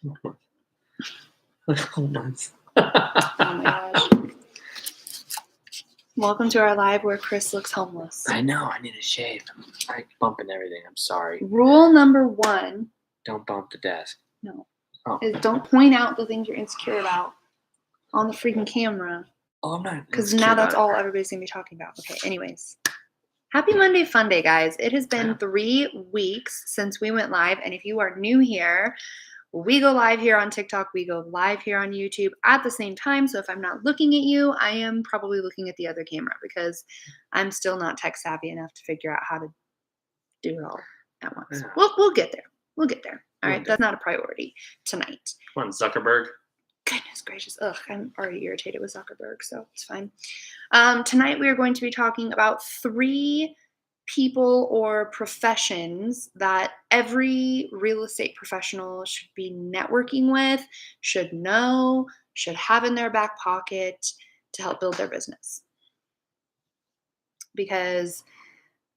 Oh my gosh. Welcome to our live where Chris looks homeless. I know. I need a shave. I'm bumping everything. I'm sorry. Rule number 1. Don't bump the desk. No. Oh. Is don't point out the things you're insecure about on the freaking camera. Oh, I'm not. Because now that's all everybody's going to be talking about. Okay, anyways. Happy Monday Funday, guys. It has been 3 weeks since we went live. And if you are new here, we go live here on TikTok. We go live here on YouTube at the same time. So if I'm not looking at you, I am probably looking at the other camera because I'm still not tech savvy enough to figure out how to do it all at once. Yeah. We'll get there. We'll get there. All right. That's not a priority tonight. Come on, Zuckerberg. Goodness gracious. Ugh, I'm already irritated with Zuckerberg, so it's fine. Tonight we are going to be talking about 3 people or professions that every real estate professional should be networking with, should know, should have in their back pocket to help build their business. Because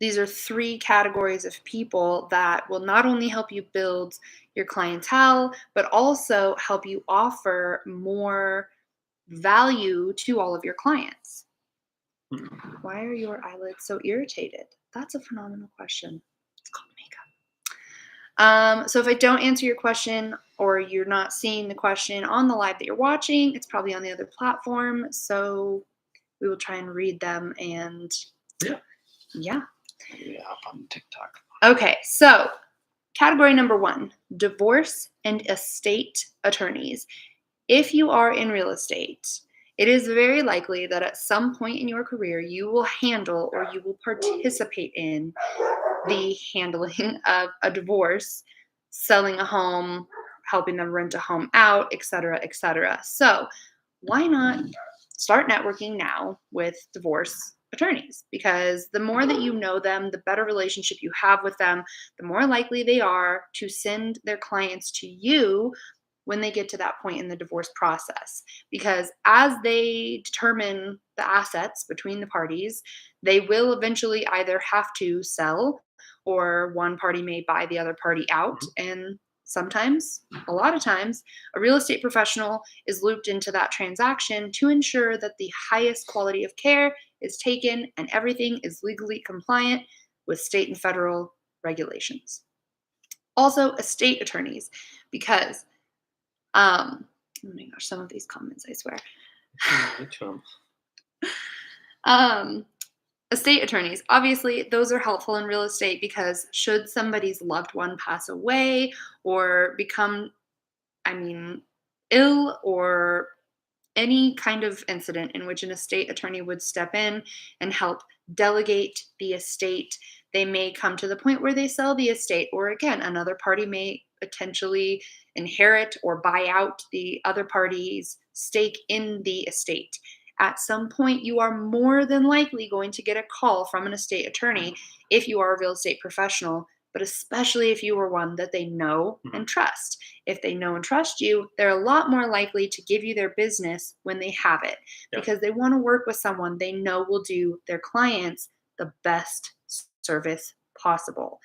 these are 3 categories of people that will not only help you build your clientele, but also help you offer more value to all of your clients. Why are your eyelids so irritated? That's a phenomenal question. It's called makeup. So if I don't answer your question or you're not seeing the question on the live that you're watching, it's probably on the other platform. So we will try and read them and yeah. Up on TikTok. Okay, so category number 1, divorce and estate attorneys. If you are in real estate, it is very likely that at some point in your career, you will handle or you will participate in the handling of a divorce, selling a home, helping them rent a home out, etc., etc. So why not start networking now with divorce attorneys? Because the more that you know them, the better relationship you have with them, the more likely they are to send their clients to you when they get to that point in the divorce process. Because as they determine the assets between the parties, they will eventually either have to sell or one party may buy the other party out. And sometimes, a lot of times, a real estate professional is looped into that transaction to ensure that the highest quality of care is taken and everything is legally compliant with state and federal regulations. Also, estate attorneys, because oh my gosh, some of these comments, I swear. Estate attorneys, obviously, those are helpful in real estate because should somebody's loved one pass away or become, ill or any kind of incident in which an estate attorney would step in and help delegate the estate, they may come to the point where they sell the estate, or again, another party may potentially inherit or buy out the other party's stake in the estate. At some point, you are more than likely going to get a call from an estate attorney if you are a real estate professional, but especially if you are one that they know and trust. If they know and trust you, they're a lot more likely to give you their business when they have it because they want to work with someone they know will do their clients the best service possible.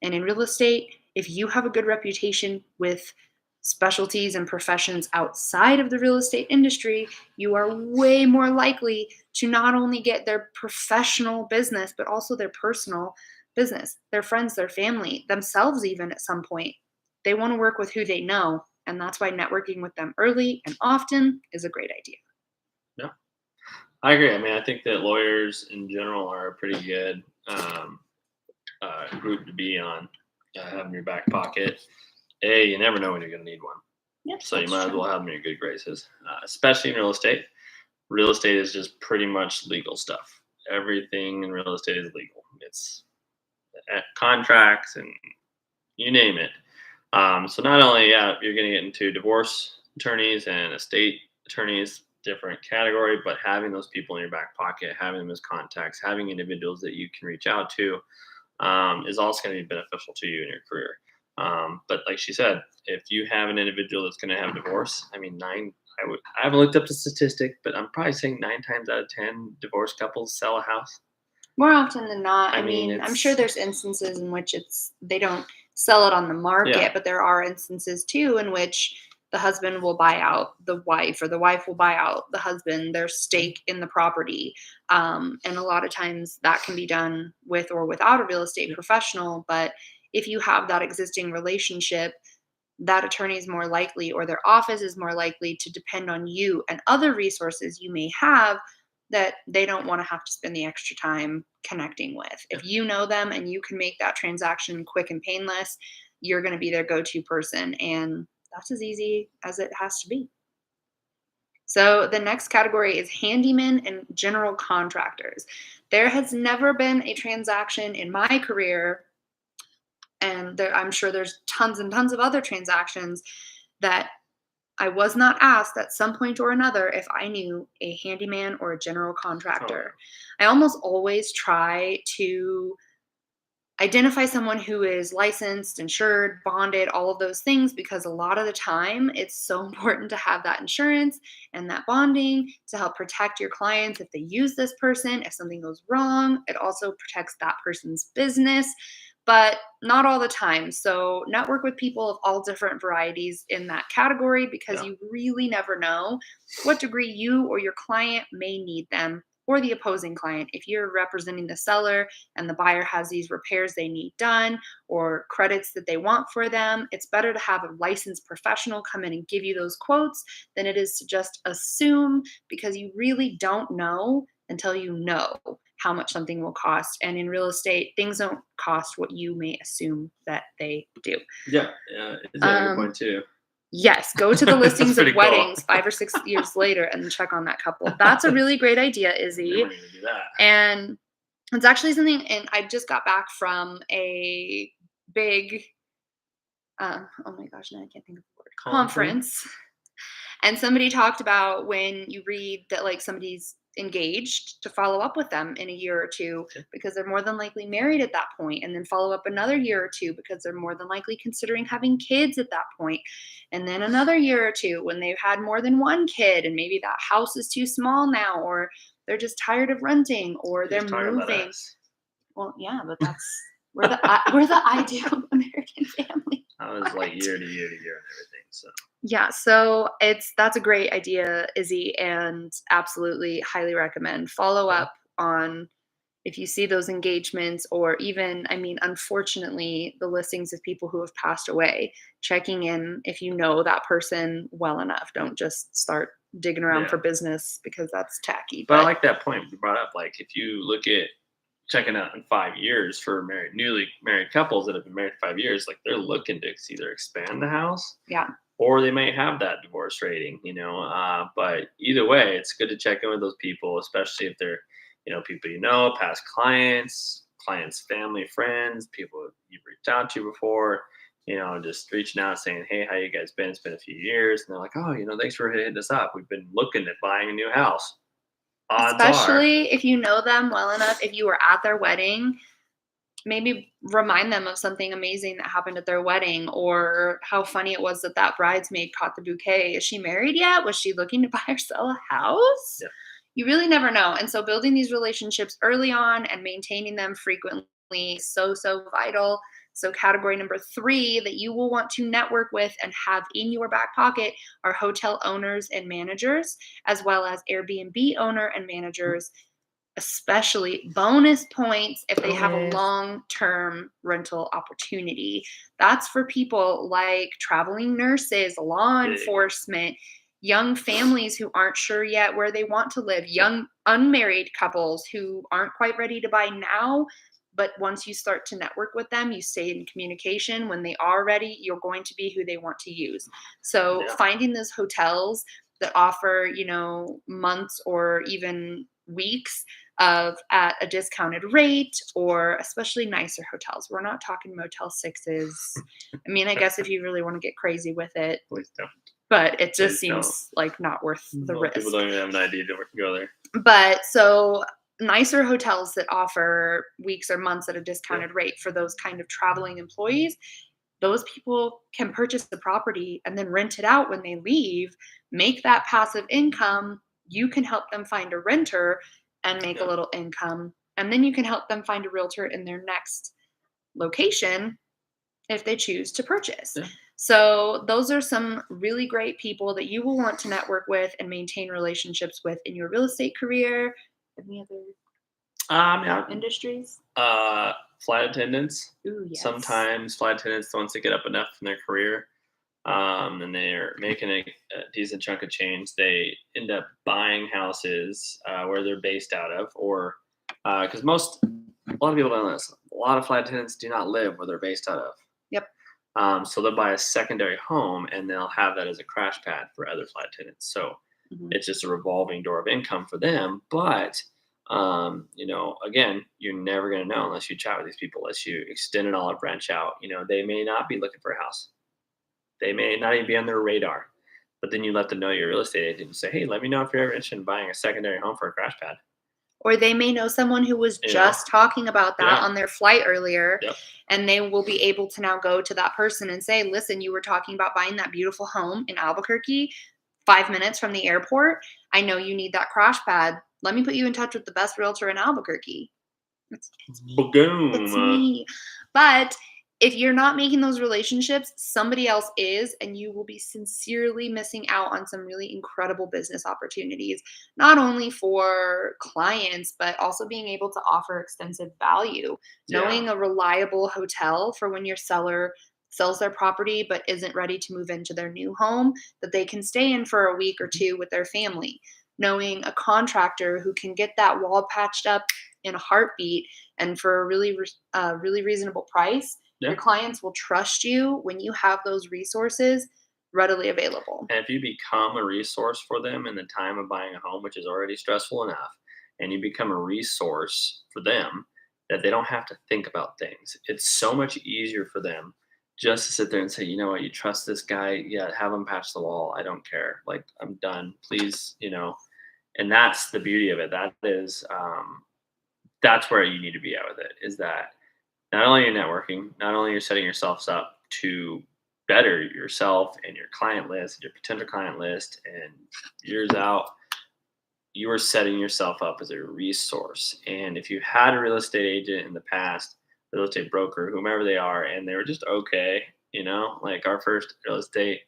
And in real estate, if you have a good reputation with specialties and professions outside of the real estate industry, you are way more likely to not only get their professional business, but also their personal business, their friends, their family, themselves even at some point. They want to work with who they know, and that's why networking with them early and often is a great idea. Yeah, I agree. I think that lawyers in general are a pretty good group to be on, having your back pocket. You never know when you're going to need one. Yep, so you might as well have them in your good graces, especially in real estate. Real estate is just pretty much legal stuff. Everything in real estate is legal. It's contracts and you name it. So not only, you're going to get into divorce attorneys and estate attorneys, different category, but having those people in your back pocket, having them as contacts, having individuals that you can reach out to is also going to be beneficial to you in your career. But like she said, if you have an individual that's going to have a divorce, I haven't looked up the statistic, but I'm probably saying 9 times out of 10 divorced couples sell a house. More often than not. I'm sure there's instances in which they don't sell it on the market. Yeah. But there are instances too in which the husband will buy out the wife, or the wife will buy out the husband, their stake in the property. And a lot of times that can be done with or without a real estate professional. But if you have that existing relationship, that attorney is more likely, or their office is more likely to depend on you and other resources you may have that they don't want to have to spend the extra time connecting with. If you know them and you can make that transaction quick and painless, you're going to be their go-to person. And that's as easy as it has to be. So the next category is handymen and general contractors. There has never been a transaction in my career, and I'm sure there's tons and tons of other transactions, that I was not asked at some point or another if I knew a handyman or a general contractor. I almost always try to identify someone who is licensed, insured, bonded, all of those things, because a lot of the time it's so important to have that insurance and that bonding to help protect your clients if they use this person. If something goes wrong, it also protects that person's business, but not all the time. So network with people of all different varieties in that category, because you really never know what degree you or your client may need them, or the opposing client. If you're representing the seller and the buyer has these repairs they need done, or credits that they want for them, it's better to have a licensed professional come in and give you those quotes than it is to just assume, because you really don't know until you know how much something will cost. And in real estate, things don't cost what you may assume that they do. Yeah, is that a good point too? Yes, go to the listings of pretty cool. weddings 5 or 6 years later and check on that couple. That's a really great idea, Izzy. They weren't even do that. And it's actually something, and I just got back from a big, oh my gosh, now I can't think of the word, conference. And somebody talked about when you read that like somebody's engaged, to follow up with them in a year or two, because they're more than likely married at that point, and then follow up another year or two because they're more than likely considering having kids at that point, and then another year or two when they've had more than one kid and maybe that house is too small now, or they're just tired of renting, or they're moving. Well, yeah, but that's we're the ideal American family. I was like year to year to year and everything. So yeah, so that's a great idea, Izzy, and absolutely highly recommend. Follow up on if you see those engagements, or even, I mean, unfortunately, the listings of people who have passed away, checking in if you know that person well enough. Don't just start digging around for business, because that's tacky. But I like that point you brought up. Like if you look at checking out in 5 years for newly married couples that have been married 5 years, like they're looking to either expand the house, or they might have that divorce rating, but either way, it's good to check in with those people, especially if they're, people past clients, family, friends, people you've reached out to before, just reaching out saying, hey, how you guys been? It's been a few years. And they're like, oh, thanks for hitting us up. We've been looking at buying a new house. Especially if you know them well enough, if you were at their wedding, maybe remind them of something amazing that happened at their wedding, or how funny it was that that bridesmaid caught the bouquet. Is she married yet? Was she looking to buy or sell a house? You really never know. And so building these relationships early on and maintaining them frequently, so vital. So category number 3 that you will want to network with and have in your back pocket are hotel owners and managers, as well as Airbnb owner and managers, especially bonus points if they have a long-term rental opportunity. That's for people like traveling nurses, law enforcement, young families who aren't sure yet where they want to live, young unmarried couples who aren't quite ready to buy now. But once you start to network with them, you stay in communication. When they are ready, you're going to be who they want to use. So finding those hotels that offer, months or even weeks at a discounted rate, or especially nicer hotels. We're not talking Motel 6s. I mean, I guess if you really want to get crazy with it, please don't. But it just seems like not worth the risk. People don't even have an idea to go there. But so nicer hotels that offer weeks or months at a discounted rate for those kind of traveling employees, those people can purchase the property and then rent it out when they leave, make that passive income. You can help them find a renter and make a little income. And then you can help them find a realtor in their next location if they choose to purchase. Yeah. So those are some really great people that you will want to network with and maintain relationships with in your real estate career. Any other Yeah. industries? Flight attendants. Ooh, yes. Sometimes flight attendants, once they get up enough in their career, and they're making a decent chunk of change, they end up buying houses where they're based out of, or because a lot of people don't know this. A lot of flight attendants do not live where they're based out of. Yep. So they'll buy a secondary home and they'll have that as a crash pad for other flight attendants. So Mhm. it's just a revolving door of income for them. But again, you're never going to know unless you chat with these people, unless you extend an olive branch out. They may not be looking for a house. They may not even be on their radar. But then you let them know you're a real estate agent and say, hey, let me know if you're ever interested in buying a secondary home for a crash pad. Or they may know someone who was You know? just talking about that Yeah. on their flight earlier, Yep. and they will be able to now go to that person and say, listen, you were talking about buying that beautiful home in Albuquerque, 5 minutes from the airport. I know you need that crash pad. Let me put you in touch with the best realtor in Albuquerque. It's Boom. It's me. But if you're not making those relationships, somebody else is, and you will be sincerely missing out on some really incredible business opportunities, not only for clients, but also being able to offer extensive value. Knowing Yeah. a reliable hotel for when your seller sells their property but isn't ready to move into their new home, that they can stay in for a week or two with their family. Knowing a contractor who can get that wall patched up in a heartbeat and for a really reasonable price. Yeah. Your clients will trust you when you have those resources readily available. And if you become a resource for them in the time of buying a home, which is already stressful enough, and you become a resource for them that they don't have to think about things, it's so much easier for them just to sit there and say, you know what, you trust this guy, yeah, have him patch the wall. I don't care. Like, I'm done. Please, and that's the beauty of it. That's where you need to be at with it, is that not only you're networking, not only you're setting yourselves up to better yourself and your client list, your potential client list, and years out, you are setting yourself up as a resource. And if you had a real estate agent in the past, real estate broker, whomever they are, and they were just okay, like our first real estate,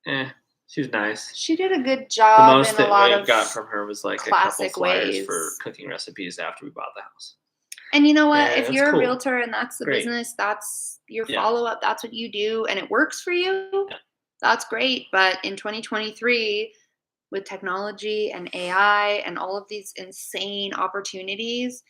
she was nice. She did a good The job most in a that lot we of got from her was like a couple classic flyers ways. for cooking recipes after we bought the house. And you know what? And If it's you're a cool. realtor and that's the Great. business, that's your Yeah. follow-up, that's what you do, and it works for you, Yeah. that's great. But in 2023, with technology and AI and all of these insane opportunities,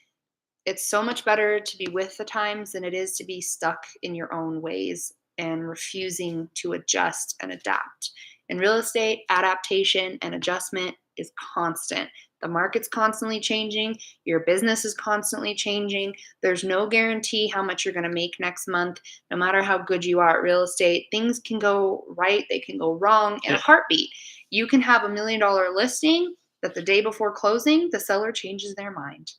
it's so much better to be with the times than it is to be stuck in your own ways and refusing to adjust and adapt. In real estate, adaptation and adjustment is constant. The market's constantly changing, your business is constantly changing. There's no guarantee how much you're going to make next month, no matter how good you are at real estate. Things can go right, they can go wrong in a heartbeat. You can have $1 million listing that the day before closing, the seller changes their mind.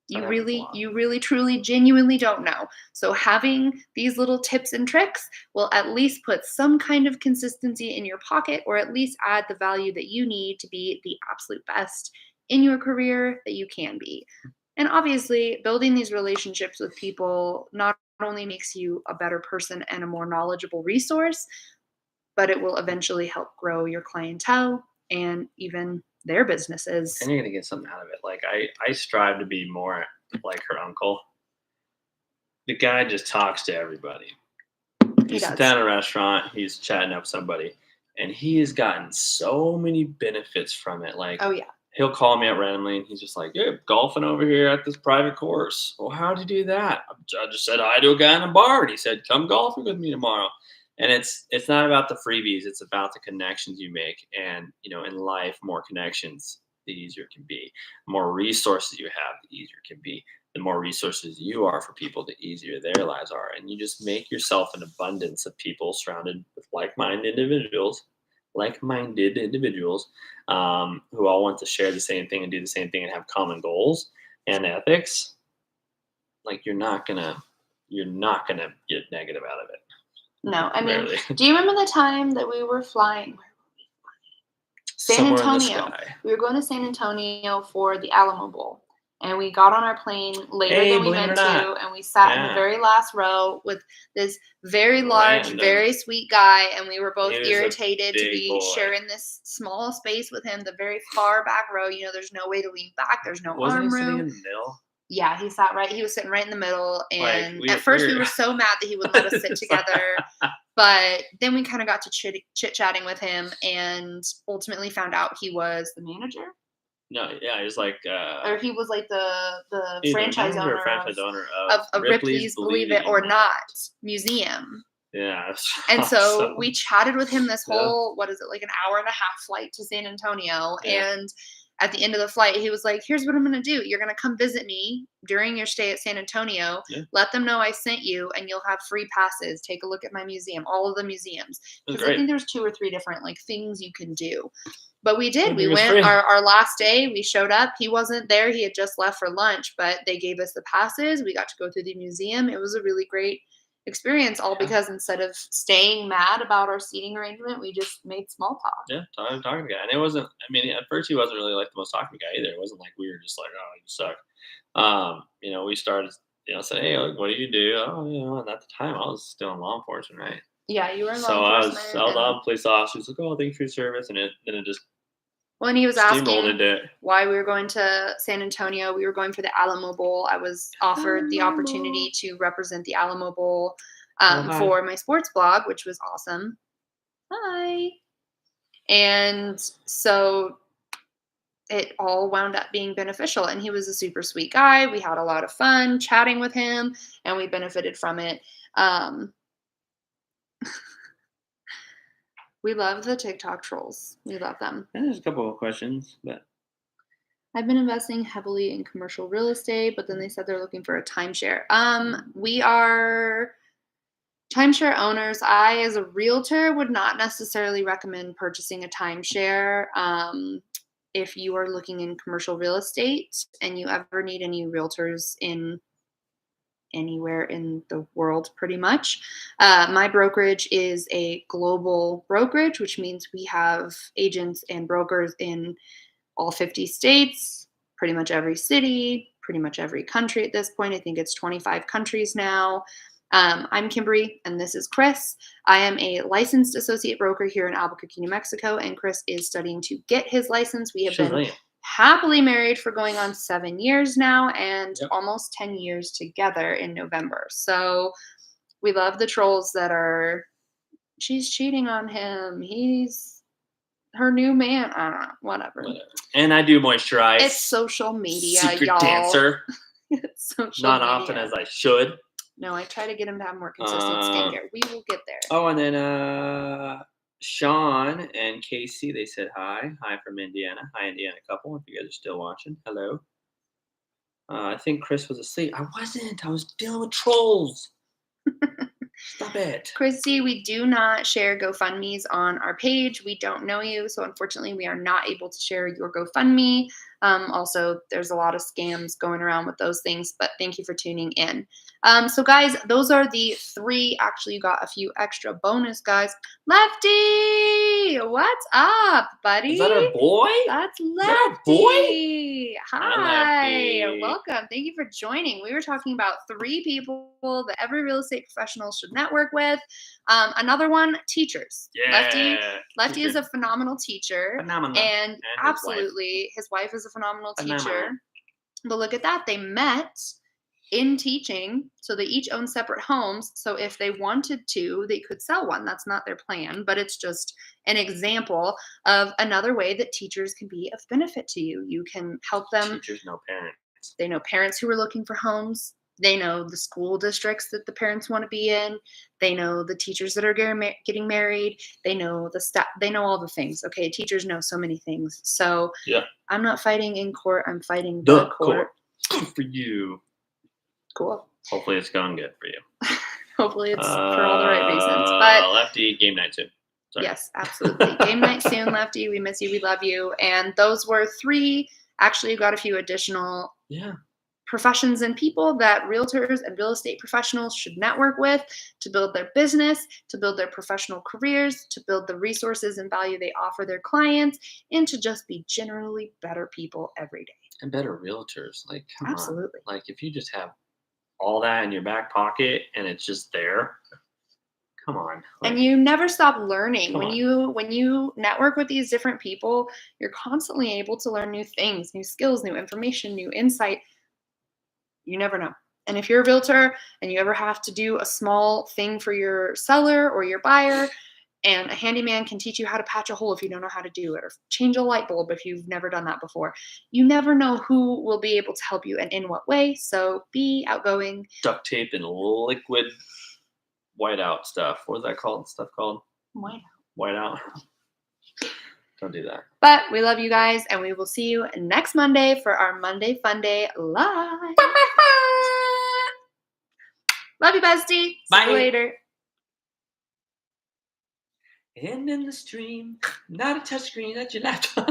You really, truly, genuinely don't know. So having these little tips and tricks will at least put some kind of consistency in your pocket, or at least add the value that you need to be the absolute best in your career that you can be. And obviously, building these relationships with people not only makes you a better person and a more knowledgeable resource, but it will eventually help grow your clientele and even their businesses. And you're gonna get something out of it. Like I strive to be more like her uncle. The guy just talks to everybody. He You sit does. down at a restaurant, he's chatting up somebody, and he has gotten so many benefits from it. Like, Oh, yeah. he'll call me up randomly, and he's just like, "Yeah, golfing over here at this private course." Well, how'd you do that? I just said hi to a guy in a bar, and he said, "Come golfing with me tomorrow." And it's not about the freebies; it's about the connections you make. And in life, more connections, the easier it can be. The more resources you have, the easier it can be. The more resources you are for people, the easier their lives are. And you just make yourself an abundance of people surrounded with like-minded individuals who all want to share the same thing and do the same thing and have common goals and ethics. Like, you're not gonna get negative out of it. No, I mean, Rarely. do you remember the time that we were flying? San Somewhere in the Antonio. sky. We were going to San Antonio for the Alamo Bowl. And we got on our plane later Hey, than we believe it meant or to, not. and we sat in the Yeah. very last row with this very large, Random. very sweet guy, and we were both He was a irritated to big be boy. sharing this small space with him, the very far back row. You know, there's no way to lean back. There's no Wasn't he arm sitting room. in the middle? Yeah, he was sitting right in the middle, Like, and we at first we were- were so mad that he wouldn't let us sit together, but then we kind of got to chit-chatting with him, and ultimately found out he was the manager, No, yeah, he was like or he was like the either franchise manager or owner franchise owner of Ripley's Believe It or Not museum. Yeah. That's And so awesome. we chatted with him this Yeah. whole, what is it, like an hour and a half flight to San Antonio. Yeah. And at the end of the flight, he was like, here's what I'm going to do. You're going to come visit me during your stay at San Antonio. Yeah. Let them know I sent you, and you'll have free passes. Take a look at my museum, all of the museums. Because I think there's 2 or 3 different like things you can do. But we did. We went our last day. We showed up. He wasn't there. He had just left for lunch, but they gave us the passes. We got to go through the museum. It was a really great experience, all because instead of staying mad about our seating arrangement, we just made small talk. Yeah, talking to the guy. And it wasn't, I mean, at first he wasn't really like the most talking guy either. It wasn't like we were just like, oh, you suck. You know, we started, you know, saying, hey, like, what do you do? Oh, you know, and at the time I was still in law enforcement, right? Yeah, you were in So law I enforcement. was on police officer. He's like, oh, thanks for your service. And then it just well, and he was asking it. why we were going to San Antonio. We were going for the Alamo Bowl. I was offered the opportunity to represent the Alamo Bowl for my sports blog, which was awesome. Hi. And so it all wound up being beneficial. And he was a super sweet guy. We had a lot of fun chatting with him, and we benefited from it. We love the TikTok trolls. We love them. There's a couple of questions, but I've been investing heavily in commercial real estate, but then they said they're looking for a timeshare. We are timeshare owners. I, as a realtor, would not necessarily recommend purchasing a timeshare. If you are looking in commercial real estate and you ever need any realtors in anywhere in the world, pretty much. My brokerage is a global brokerage, which means we have agents and brokers in all 50 states, pretty much every city, pretty much every country at this point. I think it's 25 countries now. I'm Kymbrye, and this is Chris. I am a licensed associate broker here in Albuquerque, New Mexico, and Chris is studying to get his license. We have been happily married for going on 7 years now, and almost 10 years together in November. So we love the trolls that are, she's cheating on him, he's her new man. I don't know, whatever. And I do moisturize. It's social media, Secret y'all. dancer. It's social Not media. often as I should. No, I try to get him to have more consistent skincare. We will get there. Oh, and then Sean and Casey, they said hi. Hi from Indiana. Hi, Indiana couple, if you guys are still watching. Hello. I think Chris was asleep. I wasn't. I was dealing with trolls. Stop it. Christy, we do not share GoFundMes on our page. We don't know you, so unfortunately we are not able to share your GoFundMe. Also, there's a lot of scams going around with those things, but thank you for tuning in. So guys, those are the 3. Actually, you got a few extra bonus, guys. Lefty, what's up, buddy? Is that our boy? That's Lefty. Is that our boy? Hi, Lefty. welcome. Thank you for joining. We were talking about 3 people that every real estate professional should network with. Another one, teachers. Yeah. Lefty is a phenomenal teacher. Phenomenal. And absolutely, his wife is a phenomenal teacher. But look at that. They met in teaching, so they each own separate homes. So if they wanted to, they could sell one. That's not their plan, but it's just an example of another way that teachers can be of benefit to you. You can help them. Teachers know parents. They know parents who are looking for homes. They know the school districts that the parents want to be in. They know the teachers that are getting married. They know the staff. They know all the things. Okay, teachers know so many things. So I'm not fighting in court. I'm fighting the court. Good for you. Cool. Hopefully it's going good for you. Hopefully it's for all the right reasons. But Lefty, game night soon. Sorry. Yes, absolutely. Game night soon, Lefty. We miss you. We love you. And those were 3. Actually, you got a few additional professions and people that realtors and real estate professionals should network with to build their business, to build their professional careers, to build the resources and value they offer their clients, and to just be generally better people every day. and better realtors. Like, come Absolutely. on. Like, if you just have all that in your back pocket and it's just there, come on. Like, And you never stop learning. come When you network with these different people, you're constantly able to learn new things, new skills, new information, new insight. You never know. And if you're a realtor and you ever have to do a small thing for your seller or your buyer, and a handyman can teach you how to patch a hole if you don't know how to do it, or change a light bulb if you've never done that before, you never know who will be able to help you and in what way. So be outgoing. duct tape and liquid whiteout stuff. What is that called? Stuff called Why not? whiteout. Don't do that. But we love you guys, and we will see you next Monday for our Monday Funday live. Love you, bestie. Bye. See you later. And in the stream, not a touchscreen at your laptop.